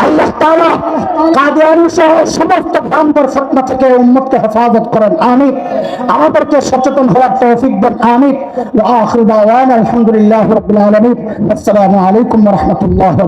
আল্লাহ তাআলা কাদিয়ানী সহ সমস্ত ভ্রান্তর ফিতনা থেকে উম্মতকে হেফাজত করেন, আমিন। আমাদেরকে সচেতন হওয়ার তৌফিক দেন, আমিন। ওয়া আখিরু দাওয়ানা আলহামদুলিল্লাহি রাব্বিল আলামিন। আসসালামু আলাইকুম ওয়া রাহমাতুল্লাহি।